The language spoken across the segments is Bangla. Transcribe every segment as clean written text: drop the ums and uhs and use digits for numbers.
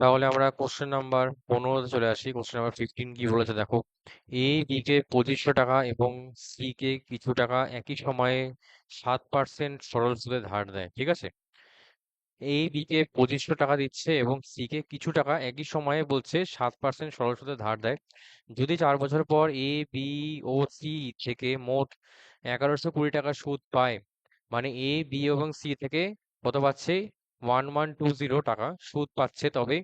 তাহলে আমরা কোশ্চেন নাম্বার 15 চলে আসি। কোশ্চেন নাম্বার 15 কি বলেছে দেখো। এ বি কে 2500 টাকা এবং সি কে কিছু টাকা একই সময়ে 7% সরল সুদে ধার দেয়, ঠিক আছে। এ বি কে 2500 টাকা দিচ্ছে এবং সি কে কিছু টাকা একই সময়ে বলছে 7% সরল সুদে ধার দেয়। যদি 4 বছর পর এ বি ও সি থেকে মোট 1120 টাকা সুদ পায়, মানে এ বি এবং সি থেকে কত পাচ্ছে? 1120 টাকা সুদ পাচ্ছে, তবে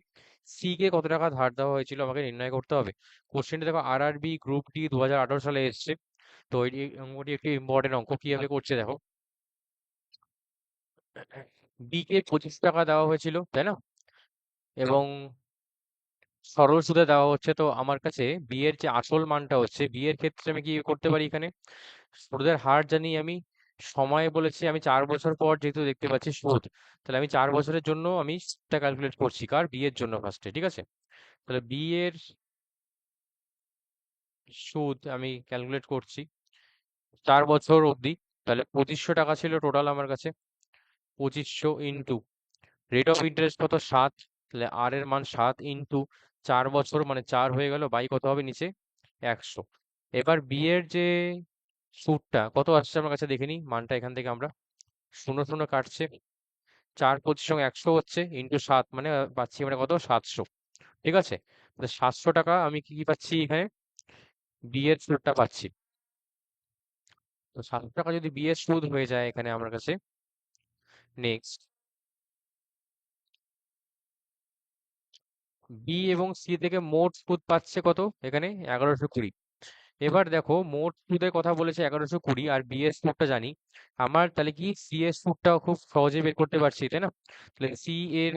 সি কে কত টাকা ধার দেওয়া হয়েছিল আমাকে নির্ণয় করতে হবে। কোশ্চেনটা দেখো RRB গ্রুপ ডি 2018 সালে এসছে। তো এই অঙ্কটি একটি ইম্পর্টেন্ট অঙ্ক। কিভাবে করছে দেখো। বি কে 25 টাকা দেওয়া হয়েছিল, তাই না? এবং সরল সুদে দেওয়া হচ্ছে। তো আমার কাছে বি এর যে আসল মানটা হচ্ছে, বি এর ক্ষেত্রে আমি কি করতে পারি এখানে? সুদের হার জানি আমি, সময় বলেছি আমি 4 বছর পর যেহেতু দেখতে পাচ্ছি সুদ, তাহলে আমি 4 বছরের জন্য আমি সুদটা ক্যালকুলেট করছি কার, বি এর জন্য ফার্স্টে, ঠিক আছে। তাহলে বি এর সুদ আমি ক্যালকুলেট করছি 4 বছর অবধি। তাহলে 2500 টাকা ছিল টোটাল আমার কাছে। 2500 ইন্টু রেট অফ ইন্টারেস্ট কত? 7। তাহলে আর এর মান 7 ইন্টু 4 বছর, মানে 4 হয়ে গেল, বাই কত হবে নিচে? 100। এবার বি এর যে সুদটা কত আসছে আমার কাছে দেখে নিই মানটা। এখান থেকে আমরা শূন্য শূন্য কাটছে, 4 25 100 হচ্ছে, ইন্টু 7 মানে পাচ্ছি আমরা কত? 700, ঠিক আছে। তাহলে 700 টাকা আমি কি কি পাচ্ছি এখানে? বি এর সুদটা পাচ্ছি। তো 700 টাকা যদি বি এর সুদ হয়ে যায় এখানে আমার কাছে, নেক্সট বি এবং সি থেকে মোট সুদ পাচ্ছে কত এখানে? 1120। এবার দেখো মোট সুদের কথা বলেছে 1120, আর বি এর সুদটা জানি আমার, তাহলে কি সি এর সুদটাও খুব সহজে বের করতে পারছি, তাই না? তাহলে সি এর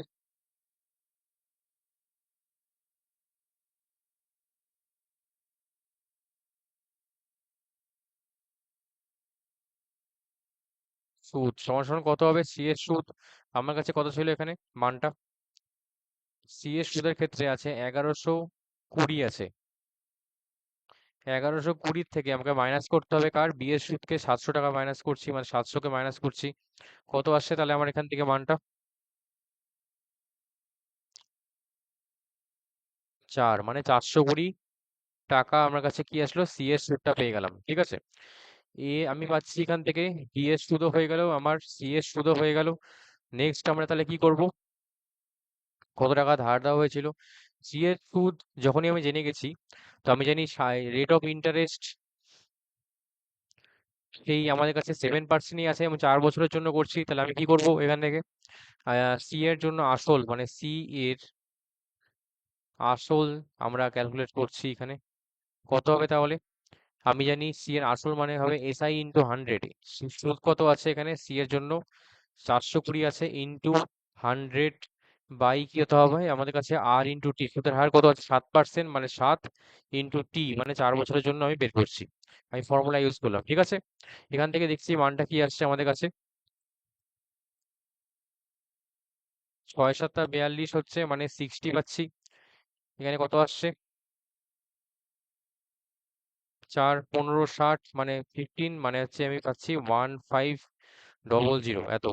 সুদ সমান সমান কত হবে? সি এর সুদ আমার কাছে কত ছিল এখানে মানটা? সি এর সুদের ক্ষেত্রে আছে 1120 আছে। 1120 থেকে আমাকে মাইনাস করতে হবে কার? বি এর সুদকে। 700 টাকা মাইনাস করছি, মানে 700 কে মাইনাস করছি, কত আসছে তাহলে আমার এখান থেকে মানটা? 4, মানে 420 টাকা আমার কাছে কি আসলো? সি এর সুদটা পেয়ে গেলাম, ঠিক আছে। এ আমি পাচ্ছি এখান থেকে, ডি এর সুদও হয়ে গেল আমার, সি এর সুদও হয়ে গেল। নেক্সট আমরা তাহলে কি করব? কত টাকা ধার দেওয়া হয়েছিল? সি এর সুদ যখনই আমি জেনে গেছি, তো আমি জানি রেট অফ ইন্টারেস্ট সেই আমাদের কাছে 7%ই আছে, এবং 4 বছরের জন্য করছি। তাহলে আমি কি করব এখান থেকে? সি এর জন্য আসল, মানে সি এর আসল আমরা ক্যালকুলেট করছি এখানে। কত হবে তাহলে? আমি জানি সি এর আসল মানে হবে SI ইন্টু 100। সুদ কত আছে এখানে সি এর জন্য? 420 আছে, ইন্টু 100 বাই কি হতে হবে আমাদের কাছে? আর ইন্টু টি। সুদের হার কত আছে? 7%, মানে 7 ইন্টু টি, মানে 4 বছরের জন্য আমি বের করছি। আমি ফর্মুলা ইউজ করলাম, ঠিক আছে। এখান থেকে দেখছি মানটা কি আসছে আমাদের কাছে। 6 7 42 হচ্ছে, মানে 60 পাচ্ছি। এখানে কত আসছে? 4 15 60, মানে 15, মানে হচ্ছে আমি পাচ্ছি 1500 এত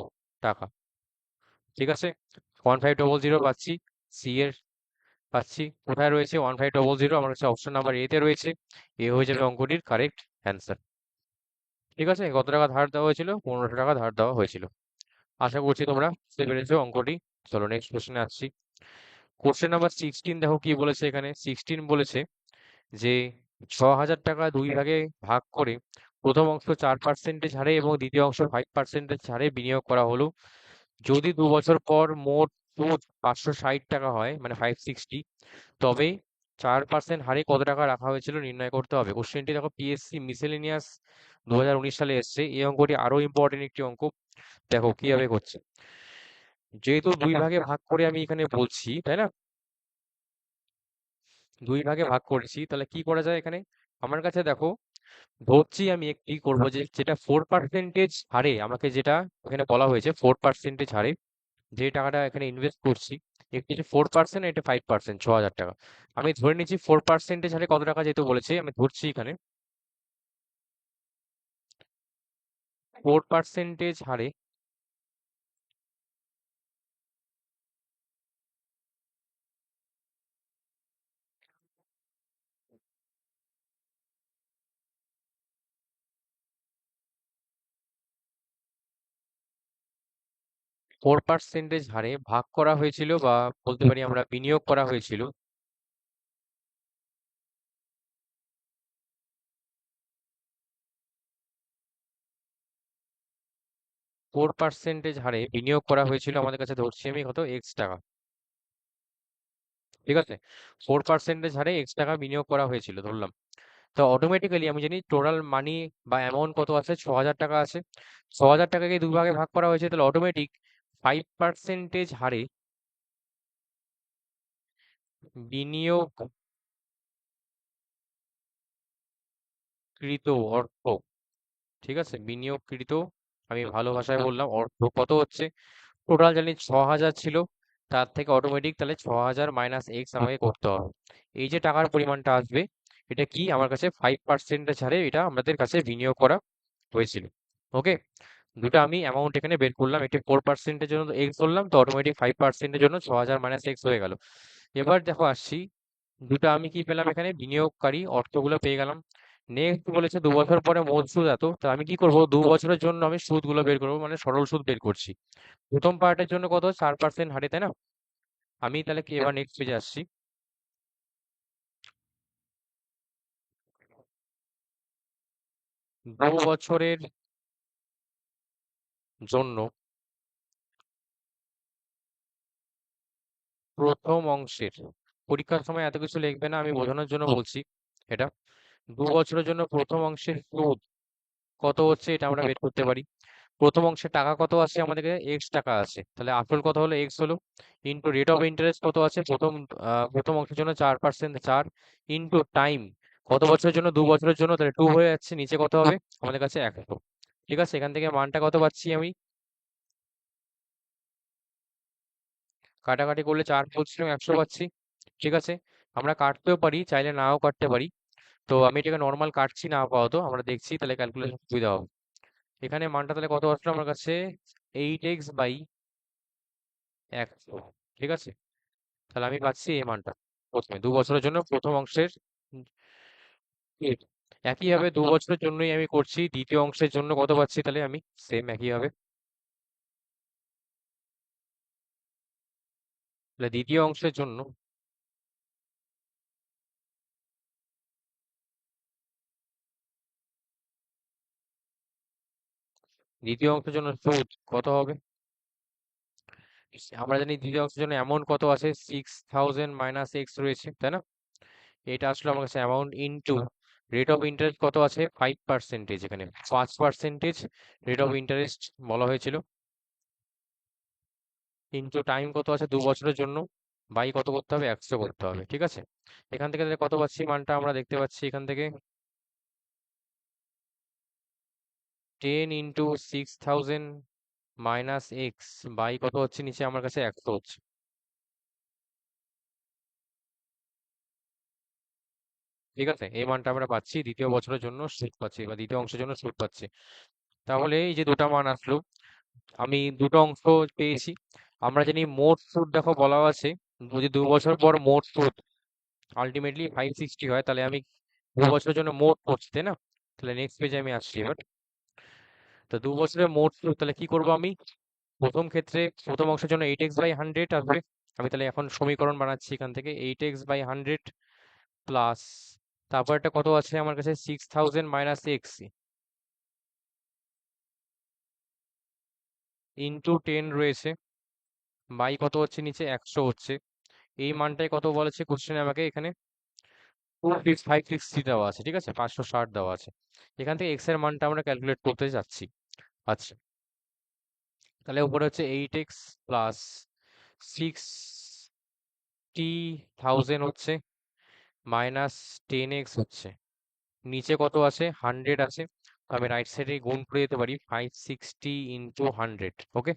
টাকা, ঠিক আছে। 1500 পাচ্ছি। সি এর পাচ্ছি কোথায় রয়েছে? 1500 আমার কাছে অপশন নাম্বার এ তে রয়েছে। এ হয়ে যাবে অঙ্কটির কারেক্ট অ্যান্সার, ঠিক আছে। কত টাকা ধার দেওয়া হয়েছিল? 1500 টাকা ধার দেওয়া হয়েছিল। আশা করছি তোমরা বুঝতে পেরেছো অঙ্কটি। চলো নেক্সট কোশ্চেনে আসছি। কোশ্চেন নাম্বার 16 দেখো কি বলেছে এখানে। 16 বলেছে যে 6000 টাকা দুই ভাগে ভাগ করে প্রথম অংশ 4% হারে এবং দ্বিতীয় অংশ 5% হারে বিনিয়োগ করা হলো। যদি 2 বছর পর মোট সুদ 560 টাকা হয়, মানে 560, তবে 4% হারে কত টাকা রাখা হয়েছিল নির্ণয় করতে হবে। কোশ্চেনটি দেখো পিএসসি মিসেলেনিয়াস 2019 সালে এসছে। এই অঙ্কটি আরো ইম্পর্টেন্ট একটি অঙ্ক। দেখো কিভাবে করছে। যেহেতু দুই ভাগে ভাগ করে আমি এখানে বলছি, তাই না? দুই ভাগে ভাগ করেছি, তাহলে কি করা যায় এখানে? আমার কাছে দেখো, ধরছি আমি একটি করব যে যেটা 4% হারে আমাকে, যেটা এখানে বলা হয়েছে 4% হারে যে টাকাটা এখানে ইনভেস্ট করছি, একটি যে 4%, এটা 5%, 6000 টাকা। আমি ধরে নিচ্ছি 4% হারে কত টাকা যেহেতু বলেছে, আমি ধরছি এখানে 4% হারে 4% হারে ভাগ করা হয়েছিল, বা বলতে পারি আমরা বিনিয়োগ করা হয়েছিল 4% হারে বিনিয়োগ করা হয়েছিল আমাদের কাছে, ধরছি আমি কত, এক্স টাকা। ঠিক আছে, 4% হারে এক্স টাকা বিনিয়োগ করা হয়েছিল ধরলাম। তো অটোমেটিক্যালি আমি জানি টোটাল মানি বা অ্যামাউন্ট কত আছে, 6,000 টাকা আছে। 6,000 টাকাকে দুই ভাগে ভাগ করা হয়েছে, তাহলে অটোমেটিক 5% হারে বিনিয়োগকৃত অর্থ, ঠিক আছে, বিনিয়োগকৃত, আমি ভালো ভাষায় বললাম, অর্থ কত হচ্ছে, টোটাল জানি 6,000 ছিল, তার থেকে অটোমেটিক তাহলে 6,000 মাইনাস এক্স আমাকে করতে হবে। এই যে টাকার পরিমাণটা আসবে, এটা কি আমার কাছে 5% ছাড়ে এটা আমাদের কাছে বিনিয়োগ করা হয়েছিল। ওকে, দুটো আমি অ্যামাউন্ট এখানে বের করলাম, এটি 4%-এর জন্য এক্স ধরলাম, তো অটোমেটিক 5%-এর জন্য 6,000 মাইনাস এক্স হয়ে গেল। এবার দেখো আসছি, দুটো আমি কি পেলাম, এখানে বিনিয়োগকারী অর্থগুলো পেয়ে গেলাম। নেক্সট বলেছে 2 বছর পরে মোট সুদ এত, তো আমি কি করব, 2 বছরের জন্য আমি সুদগুলো বের করবো, মানে সরল সুদ বের করছি। প্রথম পার্টের জন্য কত, 4% হারে, তাই না? আমি তাহলে কি এবার নেক্সট পেজে আসছি। 2 বছরের জন্য প্রথম অংশের, পরীক্ষার সময় এত কিছু লিখবে না, আমি বোঝানোর জন্য বলছি এটা। 2 বছরের জন্য প্রথম অংশের সুদ কত হচ্ছে, এটা আমরা বের করতে পারি। প্রথম অংশের টাকা কত আছে, আমাদের এক্স টাকা আছে, তাহলে আসল কত হলো, এক্স হলো, ইন্টু রেট অফ ইন্টারেস্ট কত আছে, প্রথম অংশের জন্য 4%, 4 ইন্টু টাইম, কত বছরের জন্য, 2 বছরের জন্য, তাহলে 2 হয়ে যাচ্ছে, নিচে কত হবে আমাদের কাছে, 100। ঠিক আছে, এখান থেকে মানটা কত পাচ্ছি আমি, কাটাকাটি করলে 4 বলছিলাম, 100 পাচ্ছি। ঠিক আছে, আমরা কাটতেও পারি, চাইলে নাও কাটতে পারি। তো আমি এটাকে নর্মাল কাটছি না আপাতত, আমরা দেখছি, তাহলে ক্যালকুলেশন সুবিধা হবে। এখানে মানটা তাহলে কত আসলো আমার কাছে, 8x/100। ঠিক আছে, তাহলে আমি পাচ্ছি এই মানটা প্রথমে 2 বছরের জন্য প্রথম অংশের rate। একইভাবে 2 বছরের জন্যই আমি করছি, দ্বিতীয় অংশের জন্য কত পাচ্ছি, তাহলে আমি সেম একইভাবে, তাহলে দ্বিতীয় অংশের জন্য সুদ কত হবে, আমরা জানি দ্বিতীয় অংশের জন্য অ্যামাউন্ট কত আছে, 6,000 মাইনাস এক্স রয়েছে, তাই না? এটা আসলে আমার কাছে amount into rate of interest কত আছে, 5%, এখানে 5% রেট অফ ইন্টারেস্ট বলা হয়েছিল, ইনটু টাইম কত আছে, 2 বছরের জন্য, বাই কত করতে হবে, 100 করতে হবে। ঠিক আছে, এখান থেকে তাহলে কত পাচ্ছি মানটা, আমরা দেখতে পাচ্ছি এখান থেকে 10 ইন্টু 6,000 মাইনাস এক্স বাই কত হচ্ছে, নিচে আমার কাছে 100 হচ্ছে। ঠিক আছে, এই মানটা আমরা পাচ্ছি, দ্বিতীয় বছরের জন্য সুদ পাচ্ছি, বা দ্বিতীয় অংশের জন্য সুদ পাচ্ছি। তাহলে এই যে দুটো মান আসলো, আমি দুটো অংশ পেয়েছি। আমরা জানি মোট সুদ, দেখো বলা আছে, যদি 2 বছর পর মোট সুদ আলটিমেটলি 560 হয়, তাহলে আমি 2 বছরের জন্য মোট করছি, তাই না? তাহলে নেক্সট পেজে আমি আসছি এবার। তো 2 বছরের মোট সুদ, তাহলে কি করব আমি, প্রথম ক্ষেত্রে প্রথম অংশের জন্য 8x/100 আসবে। আমি তাহলে এখন সমীকরণ বানাচ্ছি এখান থেকে, 8x/100 প্লাস, তারপর একটা কত আছে আমার কাছে, 6,000 মাইনাস এক্স ইন্টু 10 রয়েছে, বাই কত হচ্ছে, নিচে 100 হচ্ছে। এই মানটাই কত বলেছে কোশ্চেনে আমাকে, এখানে 560 দেওয়া আছে, ঠিক আছে, 560 দেওয়া আছে। এখান থেকে এক্স এর মানটা আমরা ক্যালকুলেট করতে যাচ্ছি। আচ্ছা, তাহলে উপরে হচ্ছে 8x প্লাস 60,000 হচ্ছে, মাইনাস 10x হচ্ছে, নিচে কত আছে, 100 আছে, তো আমি রাইট সাইডে গুণ করে দিতে পারি, 560 ইন্টু 100। ওকে,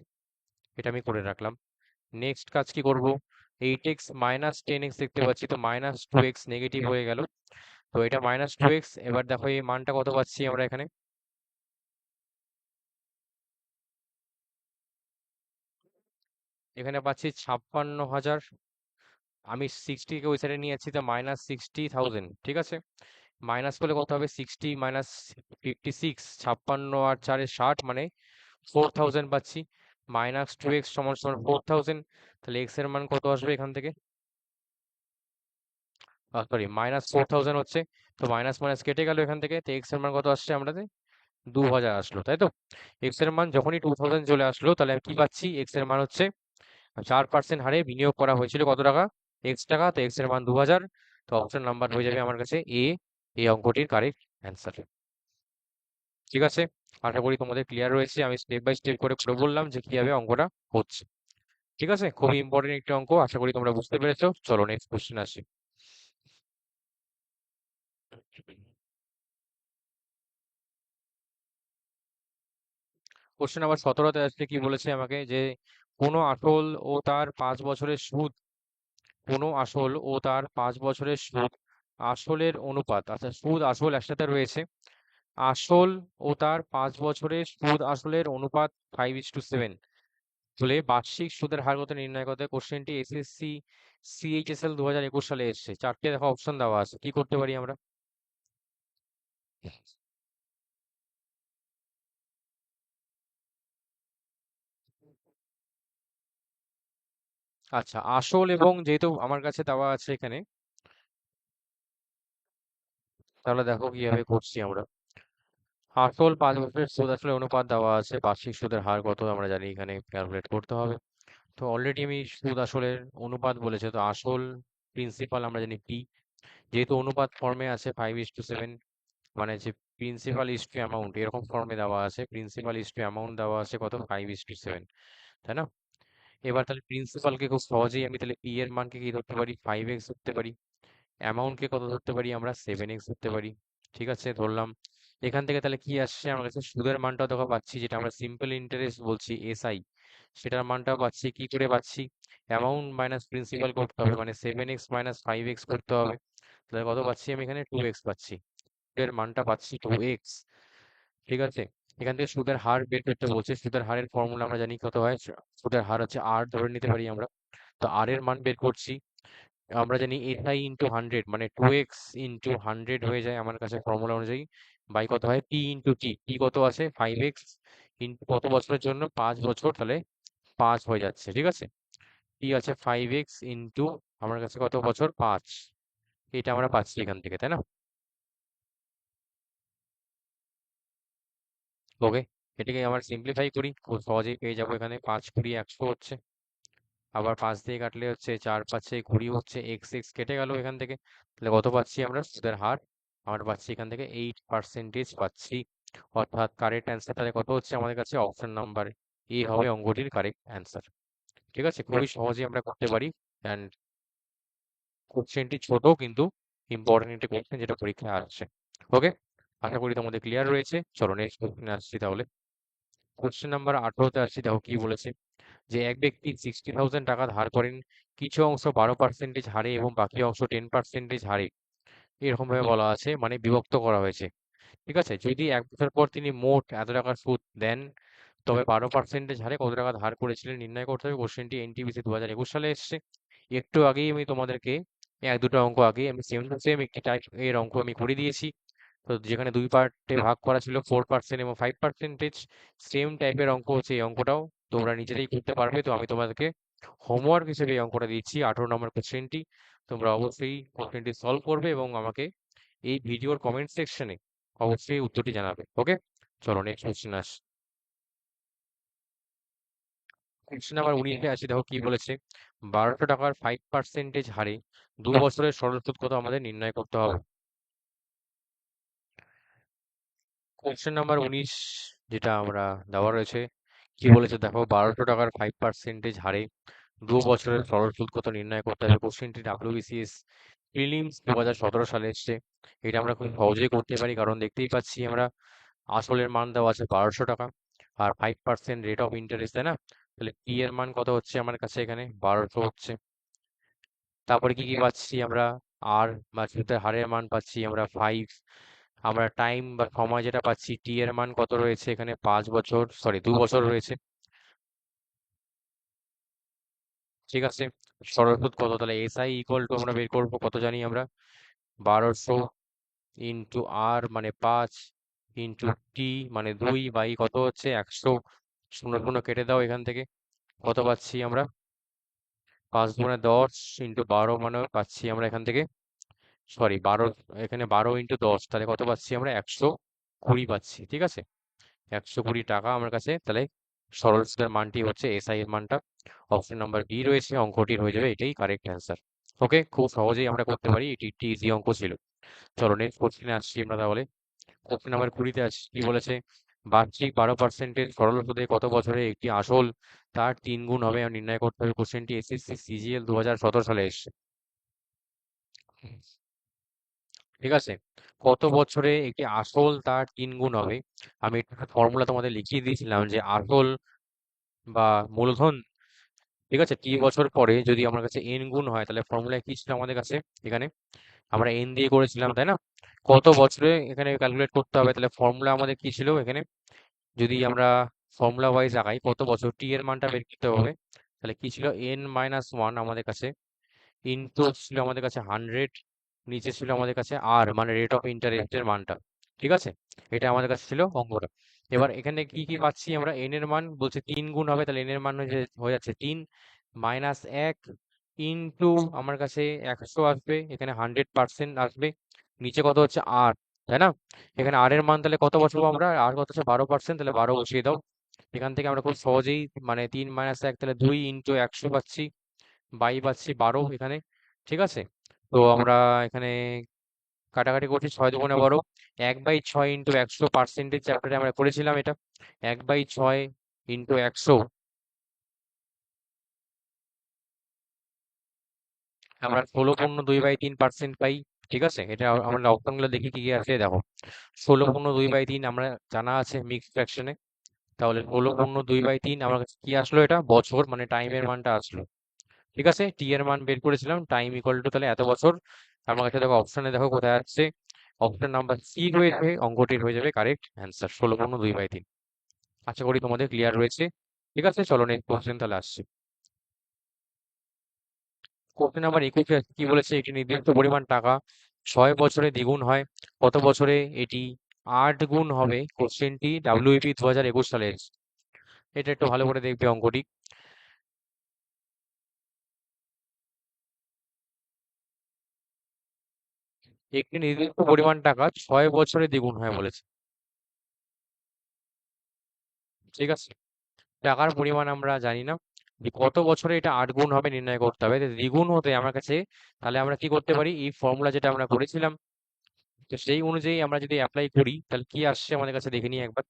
এটা আমি করে রাখলাম। নেক্সট কাজ কি করব, 8x মাইনাস 10x দেখতে পাচ্ছি, তো মাইনাস 2x নেগেটিভ হয়ে গেল, তো এটা মাইনাস 2x। এবার দেখো এই মানটা কত পাচ্ছি আমরা এখানে, এখানে পাচ্ছি 56,000। আমি 60 কে ওই সাইডে নিয়ে যাচ্ছি, তো মাইনাস 60,000। ঠিক আছে, মাইনাস করলে কত হবে, 60 মাইনাস 56, 56 আর 4 60, মানে 4,000 পাচ্ছি। মাইনাস 2x সমান সমান 4000, তাহলে x এর মান কত আসবে এখান থেকে? সরি, মাইনাস 4000 হচ্ছে, তো মাইনাস মাইনাস কেটে গেল এখান থেকে, তো x এর মান কত আসছে আমাদের? 2000 আসলো, তাই তো? x এর মান যখনই 2000 চলে আসলো, তাহলে আমি কি পাচ্ছি? x এর মান হচ্ছে 4% হারে বিনিয়োগ করা হয়েছিল কত টাকা? x টাকা, তো x এর মান 2000। তো অপশন নাম্বার হয়ে যাবে আমার কাছে এ, এই অঙ্কটির কারেক্ট অ্যান্সার। ঠিক আছে, আশা করি তোমাদের ক্লিয়ার রয়েছে। আমি স্টেপ বাই স্টেপ করে করে বললাম যে কিভাবে অঙ্কটা হচ্ছে। ঠিক আছে, খুবই ইম্পর্টেন্ট একটি অঙ্ক, আশা করি তোমরা বুঝতে পেরেছো। চলো নেক্সট কোশ্চেন আসি। কোশ্চেন নাম্বার 17তে আসছে, কি বলেছে আমাকে যে কোনো আসল ও তার 5 বছরের সুদ, কোনো আসল ও তার 5 বছরের সুদ আসলের অনুপাত, আচ্ছা সুদ আসল একসাথে রয়েছে, আসল ও তার 5 বছরের সুদ আসলের অনুপাত 5:7 হলে বার্ষিক সুদের হার কত নির্ণয় করতে। কোশ্চেনটি এসএসসি সিএইচএসএল 2021 সালে এসেছে। চারটে দেখো অপশন দেওয়া আছে, কি করতে পারি আমরা? আচ্ছা, আসল এবং যেহেতু আমার কাছে দেওয়া আছে এখানে, তাহলে দেখো কিভাবে করছি আমরা। আসল 5 বছরের সুদ আসলে অনুপাত দেওয়া আছে, বার্ষিক সুদের হার কত আমরা জানি, এখানে ক্যালকুলেট করতে হবে। তো অলরেডি আমি সুদ আসলের অনুপাত বলেছে, তো আসল প্রিন্সিপাল আমরা জানি পি, যেহেতু অনুপাত ফর্মে আছে 5:7, মানে যে প্রিন্সিপাল ইস টু অ্যামাউন্ট এরকম ফর্মে দেওয়া আছে, প্রিন্সিপাল ইস টু অ্যামাউন্ট দেওয়া আছে কত? 5:7, তাই না? এবার তাহলে প্রিন্সিপালকে খুব সহজেই আমি তাহলে পি এর মানকে কি ধরতে পারি? 5x ধরতে পারি। অ্যামাউন্টকে কত ধরতে পারি আমরা? 7x ধরতে পারি। ঠিক আছে, ধরলাম। এখান থেকে তাহলে কি আসছে আমার কাছে? সুদের মানটাও দেখো পাচ্ছি, যেটা আমরা সিম্পল ইন্টারেস্ট বলছি, এসআই, সেটার মানটাও পাচ্ছি। কি করে পাচ্ছি? অ্যামাউন্ট মাইনাস প্রিন্সিপাল করতে হবে, মানে 7x মাইনাস 5x করতে হবে। তাহলে কত পাচ্ছি আমি এখানে? 2x পাচ্ছি। সুদের মানটা পাচ্ছি 2x। ঠিক আছে, এখান থেকে সুদের হার বের করতে বলছে। সুদের হারের ফর্মুলা আমরা জানি কত হয়, সুদের হার হচ্ছে আর ধরে নিতে পারি আমরা। তো আর এর মান বের করছি, আমরা জানি এসআই ইন্টু 100, মানে 2x ইন্টু 100 হয়ে যায় আমার কাছে ফর্মুলা অনুযায়ী, বাই কত হয়? পি ইন্টু টি, পি কত আছে? 5x ইন্টু কত বছরের জন্য? 5 বছর, তাহলে 5 হয়ে যাচ্ছে। ঠিক আছে, টি আছে 5x ইন্টু আমার কাছে কত বছর? 5, এটা আমরা পাচ্ছি এখান থেকে, তাই না? ওকে, এটাকে আমার সিম্পলিফাই করি, খুব সহজেই পেয়ে যাবো। এখানে 5×20=100 হচ্ছে, আবার 5 দিয়ে কাটলে হচ্ছে 4×5=20 হচ্ছে, এক্স এক্স কেটে গেল এখান থেকে। তাহলে কত পাচ্ছি আমরা? সুদের হার আমরা পাচ্ছি এখান থেকে 8% পাচ্ছি। অর্থাৎ কারেক্ট অ্যান্সার তাহলে কত হচ্ছে আমাদের কাছে? অপশন নাম্বার এ হবে অঙ্কটির কারেক্ট অ্যান্সার। ঠিক আছে, খুবই সহজেই আমরা করতে পারি। অ্যান্ড কোশ্চেনটি ছোট কিন্তু ইম্পর্টেন্ট একটা কোশ্চেন, যেটা পরীক্ষায় আসছে। ওকে, আশা করি তোমাদের ক্লিয়ার রয়েছে। চলো নেক্সট কোশ্চেনে আসছি তাহলে। কোশ্চেন নাম্বার 18তে আসছি, দেখো কি বলেছে যে এক ব্যক্তি 60,000 টাকা ধার করেন, কিছু অংশ 12% হারে এবং বাকি অংশ 10% হারে, এরকম ভাবে বলা আছে, মানে বিভক্ত করা হয়েছে। ঠিক আছে, যদি 1 বছর পর তিনি মোট এত টাকার সুদ দেন, তবে 12% হারে কত টাকা ধার করেছিলেন নির্ণয় করতে হবে। কোশ্চেনটি এনটিপিসি 2021 সালে এসেছে। একটু আগেই আমি তোমাদেরকে এক দুটো অঙ্ক আগে আমি সেম টু সেম একটি টাইপ এর অঙ্ক আমি করে দিয়েছি। তো যেখানে দুই পার্টে ভাগ করা ছিল, 4% এবং 5%, সেম টাইপের অঙ্ক হচ্ছে এই অঙ্কটাও। তোমরা নিজেরাই করতে পারবে। তো আমি তোমাদেরকে হোমওয়ার্ক হিসেবে এই অঙ্কটা দিচ্ছি, 18 নম্বর কোশ্চেনটি। তোমরা অবশ্যই কোশ্চেনটি সলভ করবে এবং আমাকে এই ভিডিওর কমেন্ট সেকশনে অবশ্যই উত্তরটি জানাবে। ওকে, চলো নেক্সট কোশ্চেন আস। কোশ্চেন নাম্বার 19-এ আসি, দেখো কি বলেছে। 1200 টাকার 5% হারে 2 বছরের সরল সুদ কত আমাদের নির্ণয় করতে হবে। কোশ্চেন নাম্বার 19 যেটা আমরা দেওয়া রয়েছে, কি বলেছে দেখো, 1200 টাকার 5% হারে 2 বছরের সরল সুদ কত নির্ণয় করতে হবে। কোশ্চেনটি ডাব্লিউবিসিএস প্রিলিমস 2017 সালে এসছে। এটা আমরা খুব সহজেই করতে পারি, কারণ দেখতেই পাচ্ছি আমরা আসলের মান দেওয়া আছে 1200 টাকা, আর 5% রেট অফ ইন্টারেস্ট, তাই না? তাহলে পি এর মান কত হচ্ছে আমার কাছে? এখানে 1200 হচ্ছে। তারপরে কি কি পাচ্ছি আমরা? আর বা সুদের হারের মান পাচ্ছি আমরা 5। আমরা টাইম বা সময় যেটা পাচ্ছি, টি এর মান কত রয়েছে এখানে? 5 বছর, সরি 2 বছর রয়েছে। ঠিক আছে, সরল সুদ কত? তাহলে এসআই ইকুয়াল টু আমরা বের করবো কত জানি আমরা? 1200 ইন্টু আর মানে 5 ইন্টু টি মানে 2 বাই কত হচ্ছে? 100। শূন্য শূন্য কেটে দাও এখান থেকে, কত পাচ্ছি আমরা? 5 × 10 × 12 মানে পাচ্ছি আমরা এখান থেকে, সরি 12, এখানে 12 × 10, তাহলে কত পাচ্ছি আমরা? 120 পাচ্ছি, ঠিক আছে? 120 টাকা আমার কাছে, তাহলে সরল সুদের মানটি হচ্ছে এসআই এর মানটা। অপশন নাম্বার বি রয়েছে, অঙ্কটির হয়ে যাবে এটাই কারেক্ট অ্যান্সার। ওকে, খুব সহজেই আমরা করতে পারি, এটি একটি ইজি অঙ্ক ছিল। চলো নেক্সট কোশ্চেনে আসছি আমরা তাহলে। কোশ্চেন নাম্বার 20-তে আসছি, কি বলেছে? বার্ষিক 12% সরল সুদে কত বছরে একটি আসল তার 3 গুণ হবে নির্ণয় করতে হবে। কোশ্চেনটি এসএসসি সিজিএল 2017 সালে এসেছে, ঠিক আছে? কত বছরে একটি আসল তার 3 গুণ হবে? আমি একটা ফর্মুলা তোমাদের লিখিয়ে দিয়েছিলাম যে আসল বা মূলধন, ঠিক আছে, টি বছর পরে যদি আমার কাছে এন গুণ হয়, তাহলে ফর্মুলা কি ছিল আমাদের কাছে? এখানে আমরা এন দিয়ে করেছিলাম, তাই না? কত বছরে এখানে ক্যালকুলেট করতে হবে, তাহলে ফর্মুলা আমাদের কি ছিল এখানে? যদি আমরা ফর্মুলা ওয়াইজ আগাই, কত বছর টি এর মানটা বের করতে হবে, তাহলে কি ছিল? n-1 আমাদের কাছে, ইনটু ছিল আমাদের কাছে 100, নিচে ছিল আমাদের কাছে আর, মানে রেট অফ ইন্টারেস্টের মানটা, ঠিক আছে? এটা আমাদের কাছে ছিল অঙ্কটা। এবার এখানে কি কি পাচ্ছি আমরা? এন এর মান বলছে 3 গুণ হবে, তাহলে এন এর মান হয়ে যাচ্ছে 3 মাইনাস 1 ইনটু আমার কাছে 100 আসবে, এখানে 100% আসবে, নিচে কত হচ্ছে? আর, তাই না? এখানে আর এর মান তাহলে কত বসাবো আমরা? আর কত হচ্ছে? 12%, তাহলে 12 বসিয়ে দাও। এখান থেকে আমরা খুব সহজেই, মানে 3 মাইনাস 1, তাহলে 2 ইন্টু 100 পাচ্ছি, বাই পাচ্ছি 12 এখানে, ঠিক আছে? তো আমরা এখানে কাটাকাটি করছি, 6 × 2 = 12, 1/6 ইন্টু 100 পার্সেন্টেজ চ্যাপ্টারে আমরা করেছিলাম এটা, 1/6 ইন্টু 100, আমরা 16.2/3% পাই, ঠিক আছে? এটা আমরা অপশনগুলো দেখি কি কি আছে, দেখো 16.2/3 আমরা জানা আছে মিক্সড ফ্র্যাকশনে, তাহলে 16.2/3 আমার কাছে কি আসলো? এটা বছর, মানে টাইমের মানটা আসলো, ঠিক আছে? টি এর মান বের করেছিলাম, টাইম ইকুয়াল টু তাহলে এত বছর। আমার কাছে দেখো অপশনে, দেখো কোথায় আসছে? অপশন নাম্বার সি রয়েছে, অঙ্কটির হয়ে যাবে কারেক্ট অ্যান্সার, 16.2/3। আশা করি তোমাদের ক্লিয়ার রয়েছে, ঠিক আছে? চলো নেক্সট কোশ্চেন তাহলে আসছে। কোশ্চেন নাম্বার 21 কি বলেছে? একটি নির্দিষ্ট পরিমাণ টাকা 6 বছরে দ্বিগুণ হয়, কত বছরে এটি 8 গুণ হবে? কোশ্চেনটি ডাব্লিউপি 2021 সালে এসেছে। এটা একটু ভালো করে দেখবে অঙ্কটি। একটি নির্দিষ্ট পরিমাণ টাকা 6 বছরে দ্বিগুণ হয় বলেছে, ঠিক আছে? টাকার পরিমাণ আমরা জানি না, যে কত বছরে এটা 8 গুণ হবে নির্ণয় করতে হবে। তো দ্বিগুণ হতে আমার কাছে, তাহলে আমরা কি করতে পারি? এই ফর্মুলা যেটা আমরা করেছিলাম, তো সেই অনুযায়ী আমরা যদি অ্যাপ্লাই করি, তাহলে কি আসছে আমাদের কাছে দেখে নিই একবার।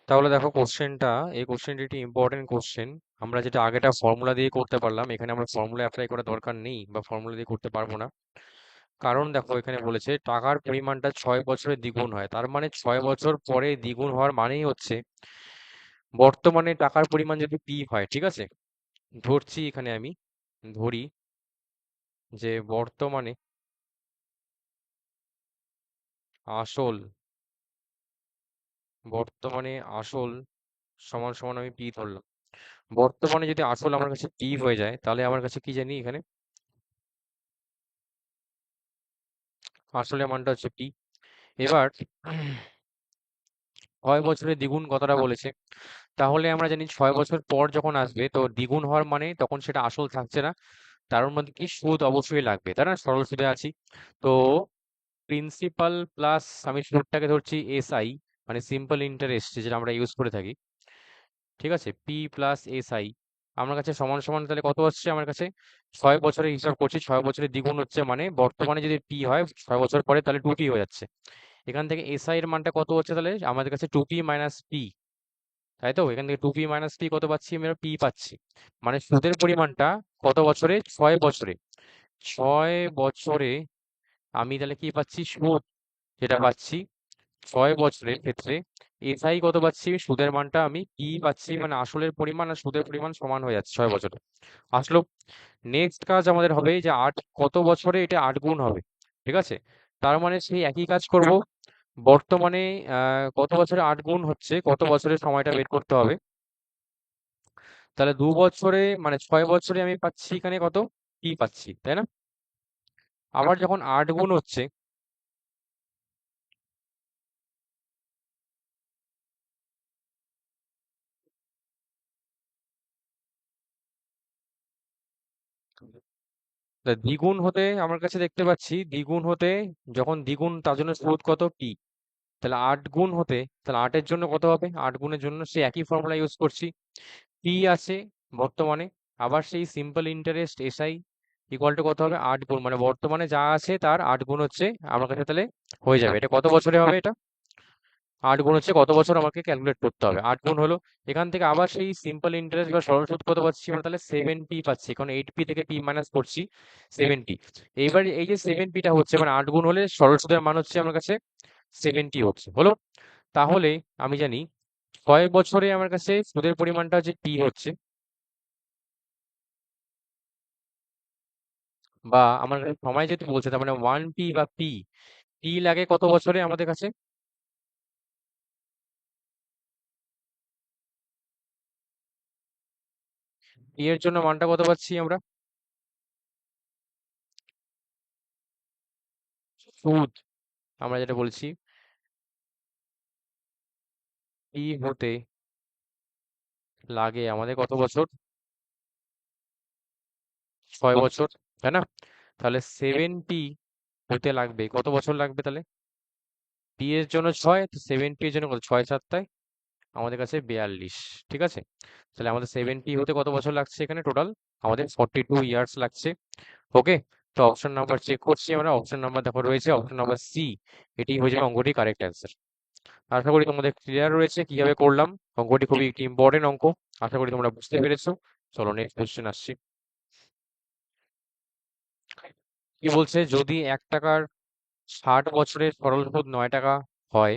তাহলে দেখো কোশ্চেনটা, এই কোশ্চেনটি একটি ইম্পর্টেন্ট কোশ্চেন। আমরা যেটা আগেটা ফর্মুলা দিয়ে করতে পারলাম, এখানে আমরা ফর্মুলা অ্যাপ্লাই করার দরকার নেই, বা ফর্মুলা দিয়ে করতে পারবো না। কারণ দেখো এখানে বলেছে টাকার পরিমাণটা 6 বছরে দ্বিগুণ হয়, তার মানে 6 বছর পরে দ্বিগুণ হওয়ার মানেই হচ্ছে বর্তমানে টাকার পরিমাণ যদি পি হয়, ঠিক আছে? ধরছি এখানে আমি, ধরি যে আসল বর্তমানে আসল সমান সমান আমি পি ধরলাম। বর্তমানে যদি আসল আমার কাছে পি হয়ে যায়, তাহলে আমার কাছে কি জানি এখানে আসলের মানটা হচ্ছে পি। এবার 6 বছরে দ্বিগুণ কথাটা বলেছে, তাহলে আমরা জানি 6 বছর পর যখন আসবে, তো দ্বিগুণ হওয়ার মানে তখন সেটা আসল থাকছে না, তার মধ্যে কি সুদ অবশ্যই লাগবে, তাই না? সরল সুদে আছি, তো প্রিন্সিপাল প্লাস, আমি সুদটাকে ধরছি এসআই, মানে সিম্পল ইন্টারেস্ট যেটা আমরা ইউজ করে থাকি, ঠিক আছে? পি প্লাস এসআই আমার কাছে সমান সমান, তাহলে কত হচ্ছে আমার কাছে? 6 বছরের হিসাব করছি, 6 বছরের দ্বিগুণ হচ্ছে মানে বর্তমানে যদি পি হয় 6 বছর পরে, তাহলে 2p হয়ে যাচ্ছে। এখান থেকে এসআই এর মানটা কত হচ্ছে? তাহলে আমাদের কাছে 2p মাইনাস পি, তাই তো? এখান থেকে 2p মাইনাস পি কত পাচ্ছি? আমরা পি পাচ্ছি, মানে সুদের পরিমাণটা কত বছরে? 6 বছরে। 6 বছরে আমি তাহলে কি পাচ্ছি? সুদ যেটা পাচ্ছি 6 বছরের ক্ষেত্রে, এসআই কত পাচ্ছি? সুদের মানটা আমি কি পাচ্ছি, মানে আসলের পরিমাণ আর সুদের পরিমাণ সমান হয়ে যাচ্ছে 6 বছরে আসলো। নেক্সট কাজ আমাদের হবে যে কত বছরে এটা 8 গুণ হবে, ঠিক আছে? তার মানে সেই একই কাজ করব, বর্তমানে কত বছরে 8 গুণ হচ্ছে, কত বছরের সময়টা বের করতে হবে। তাহলে 2 বছরে, মানে 6 বছরে আমি পাচ্ছি এখানে কত? পি পাচ্ছি, তাই না? আবার যখন 8 গুণ হচ্ছে, তা দ্বিগুণ হতে আমার কাছে দেখতে পাচ্ছি দ্বিগুণ হতে, যখন দ্বিগুণ তার জন্য স্রোত কত পি, তাহলে 8 গুণ হতে, তাহলে 8-এর জন্য কত হবে, 8 গুণের জন্য সে একই ফর্মুলা ইউজ করছি, পি আছে বর্তমানে, আবার সেই simple interest SI equal to কত হবে, 8 গুণ, মানে বর্তমানে যা আছে তার 8 গুণ হচ্ছে আমার কাছে, তাহলে হয়ে যাবে। এটা কত বছরে হবে, এটা 8 গুণ হচ্ছে কত বছর আমাকে ক্যালকুলেট করতে হবে, 8 গুণ হলো। এখান থেকে আবার সেই সিম্পল ইন্টারেস্ট বা সরল সুদ কত পাচ্ছি আমরা, তাহলে 7p পাচ্ছি, কারণ 8p থেকে p মাইনাস করছি 7p। এইবার এই যে 7pটা হচ্ছে, মানে 8 গুণ হলে সরল সুদের মান হচ্ছে আমার কাছে 70 হচ্ছে, হলো। তাহলে আমি জানি 6 বছরে আমার কাছে সুদের পরিমাণটা হচ্ছে p হচ্ছে, বা আমার কাছে সময় যেহেতু বলছে, তার মানে 1p বা p, p লাগে কত বছরে আমাদের কাছে, p এর জন্য মানটা কত পাচ্ছি আমরা, সুদ আমরা যেটা বলছি, p হতে লাগে আমাদের কত বছর, 6 বছর, তাই না? তাহলে 7p হতে লাগবে কত বছর লাগবে, তাহলে p এর জন্য 6, তো 7p এর জন্য কত, 6 7 আমাদের কাছে 42, ঠিক আছে। তাহলে আমাদের 7p হতে কত বছর লাগছে এখানে টোটাল, আমাদের 42 ইয়ার্স লাগছে। ওকে, তো অপশন নাম্বার চেক করছি আমরা, অপশন নাম্বার দেখো রয়েছে অপশন নাম্বার সি, এটি হয়ে যাবে অঙ্কটি কারেক্ট অ্যান্সার। আশা করি তোমাদের ক্লিয়ার রয়েছে কিভাবে করলাম, অঙ্কটি খুবই একটি ইম্পর্টেন্ট অঙ্ক, আশা করি তোমরা বুঝতে পেরেছো। চলো নেক্সট কোশ্চেন আসছি। কি বলছে, যদি 1 টাকার 60 বছরের সরল সুদ 9 টাকা হয়,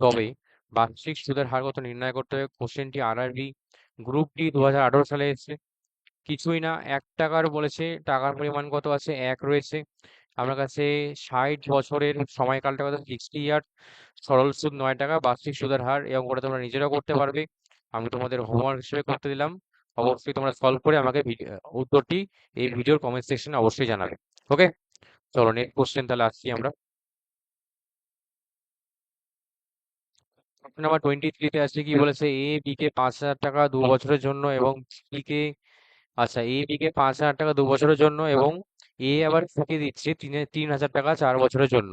তবে বার্ষিক সুদের হার কত নির্ণয় করতে হবে। কোশ্চেনটি আরআরবি গ্রুপ ডি 2018 সালে এসেছে। কিছুই না, 1 টাকার বলেছে, টাকার পরিমাণ কত আছে, 1 রয়েছে। আমার কাছে 60 বছরের সময়কালটা কত, 60 ইয়ার, সরল সুদ 9 টাকা, বার্ষিক সুদের হার, এই অঙ্কটা তোমরা নিজেরাও করতে পারবে, আমি তোমাদের হোমওয়ার্ক হিসেবে করতে দিলাম। অবশ্যই তোমরা সলভ করে আমাকে উত্তরটি এই ভিডিওর কমেন্ট সেকশনে অবশ্যই জানাবে। ওকে, চলো নেক্সট কোশ্চেন তাহলে আসছি আমরা। নাম্বার 23-তে আছে, কি বলেছে, এ বি কে 5,000 টাকা 2 বছরের জন্য এবং বি কে, আচ্ছা এ বি কে 5,000 টাকা 2 বছরের জন্য, এবং এ আবার থেকে দিচ্ছে 3,000 টাকা 4 বছরের জন্য,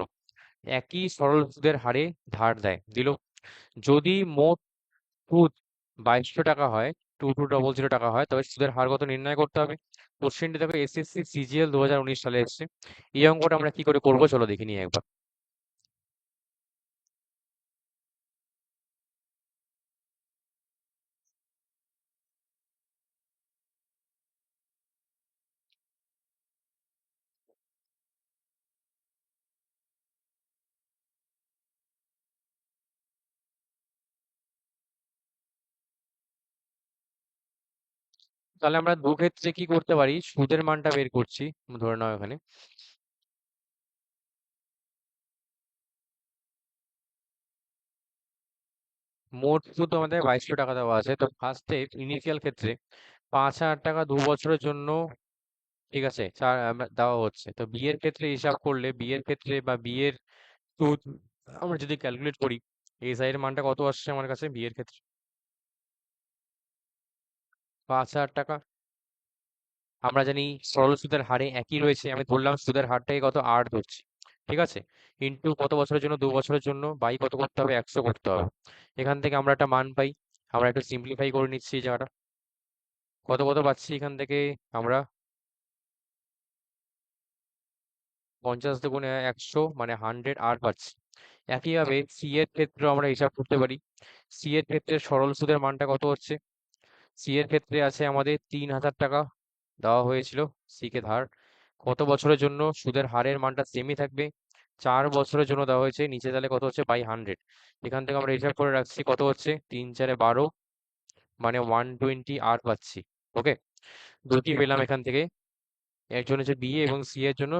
একই সরল সুদের হারে ধার দেয় দিল। যদি মোট সুদ 2,200 টাকা হয়, 2200 টাকা হয়, তবে সুদের হার কত নির্ণয় করতে হবে। কোশ্চেনটি দেখো এসএসসি সিজিএল 2019 সালে এসেছে। এই অঙ্কটা আমরা কি করে করবো, চলো দেখে নিই একবার। তাহলে আমরা দু ক্ষেত্রে কি করতে পারি, সুদের মানটা বের করছি ধরে নাও এখানে। মোট সুদ আমাদের 2,200 টাকা দেওয়া আছে, তো ফার্স্টে ইনিশিয়াল ক্ষেত্রে 5,000 টাকা 2 বছরের জন্য, ঠিক আছে, দেওয়া হচ্ছে। তো বি এর ক্ষেত্রে হিসাব করলে, বি এর ক্ষেত্রে বা বি এর সুদ আমরা যদি ক্যালকুলেট করি, এই সাইডের মানটা কত আসছে আমার কাছে বি এর ক্ষেত্রে, 5,000 টাকা। আমরা জানি সরল সুদের হারে একই রয়েছে, আমি ধরলাম সুদের হারটাকে কত 8 ধরছি, ঠিক আছে, ইন্টু কত বছরের জন্য, 2 বছরের জন্য, বাই কত করতে হবে, 100 করতে হবে। এখান থেকে আমরা একটা মান পাই, আমরা একটু সিম্পলিফাই করে নিচ্ছি এই জায়গাটা, কত কত পাচ্ছি এখান থেকে আমরা, 50 দুগুণে 100 মানে 100 পাচ্ছি। একইভাবে সি এর ক্ষেত্রে আমরা হিসাব করতে পারি, সি এর ক্ষেত্রে সরল সুদের মানটা কত হচ্ছে, সি এর ক্ষেত্রে আছে আমাদের 3,000 টাকা দেওয়া হয়েছিল সি কে ধার, কত বছরের জন্য, সুদের হারের মানটা সেমই থাকবে, 4 বছরের জন্য দেওয়া হয়েছে, নিচে তাহলে কত হচ্ছে বাই 100। এখান থেকে আমরা হিসাব করে রাখছি কত হচ্ছে, 3 4 12 মানে 120 পাচ্ছি। ওকে, দুটি পেলাম এখান থেকে, এর জন্য হচ্ছে বি এবং সি এর জন্য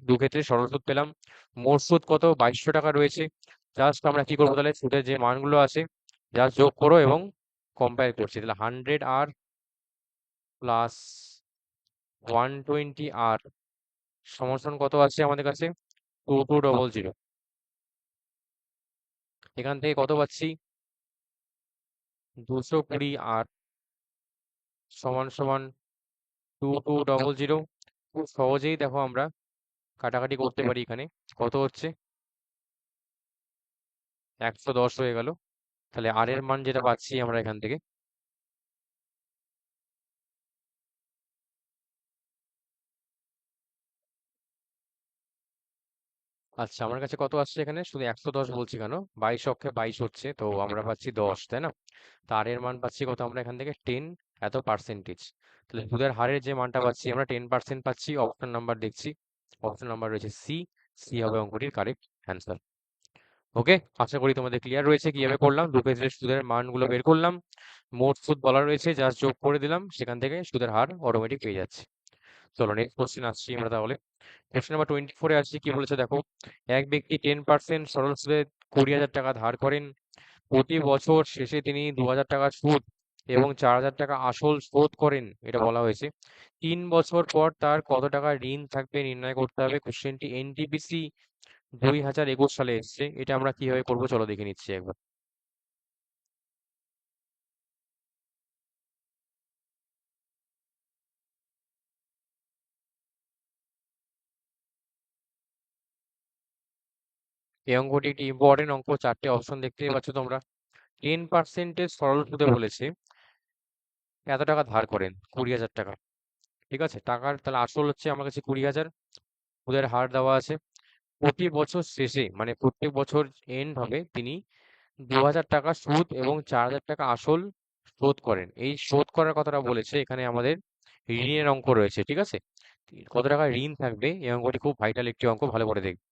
দু ক্ষেত্রে সরল সুদ পেলাম। মোট সুদ কত, 2,200 টাকা রয়েছে। জাস্ট আমরা কি করবো, তাহলে সুদের যে মানগুলো আছে জাস্ট যোগ করো এবং কম্পেয়ার করছি, তাহলে 100 আর প্লাস 120 আর সমান কত আছে আমাদের কাছে, 2200। এখান থেকে কত পাচ্ছি, 220 আর সমান সমান 2200। খুব সহজেই দেখো আমরা কাটাকাটি করতে পারি। এখানে কত হচ্ছে? 110 হয়ে গেল। তাহলে আর এর মান যেটা পাচ্ছি আমরা এখান থেকে, আচ্ছা আমার কাছে কত আসছে? এখানে শুধু 110 বলছি কেন, 22 অক্ষে 22 হচ্ছে, তো আমরা পাচ্ছি 10, তাই না? তার এর মান পাচ্ছি কত আমরা এখান থেকে? 10, এত পার্সেন্টেজ। তাহলে সুদের হারের যে মানটা পাচ্ছি আমরা 10% পাচ্ছি। অপশন নাম্বার দেখছি, অপশন নাম্বার রয়েছে সি। সি হবে অঙ্কটির কারেক্ট অ্যান্সার। ওকে, আশা করি তোমাদের ক্লিয়ার রয়েছে কিভাবে করলাম। দু পেজের সুদের মানগুলো বের করলাম, মোট সুদ বলা রয়েছে, জাস্ট যোগ করে দিলাম, সেখান থেকে সুদের হার অটোমেটিক পেয়ে যাচ্ছে। চলো নেক্সট কোশ্চেন আসছি আমরা তাহলে। কোশ্চেন নাম্বার 24-এ আসছি, কি বলেছে দেখো। এক ব্যক্তি 10% সরল সুদে 20,000 টাকা ধার করেন। প্রতি বছর শেষে তিনি 2,000 টাকা সুদ এবং 4,000 টাকা আসল শোধ করেন, এটা বলা হয়েছে। 3 বছর পর তার কত টাকা ঋণ থাকবে নির্ণয় করতে হবে। কোশ্চেনটি এনটিপিসি 2021 সালে এসছে। এটা আমরা কিভাবে করবো চলো দেখে নিচ্ছি একবার। এই অঙ্কটি একটি ইম্পর্টেন্ট অঙ্ক, 4টে অপশন দেখতেই পাচ্ছ তোমরা। 10% সরল সুদে বলেছে এত টাকা ধার করেন, 20,000 টাকা। ঠিক আছে, টাকার তাহলে আসল হচ্ছে আমার কাছে 20,000, সুদের হার দেওয়া আছে। প্রতি বছর শেষে মানে প্রত্যেক বছর এন্ড হবে তিনি 2,000 টাকা সুদ এবং 4,000 টাকা আসল শোধ করেন। এই শোধ করার কথাটা বলেছে এখানে আমাদের ঋণের অঙ্ক রয়েছে। ঠিক আছে, কত টাকা ঋণ থাকবে এই অঙ্কটি খুব ভাইটাল একটি অঙ্ক, ভালো করে দেখবে।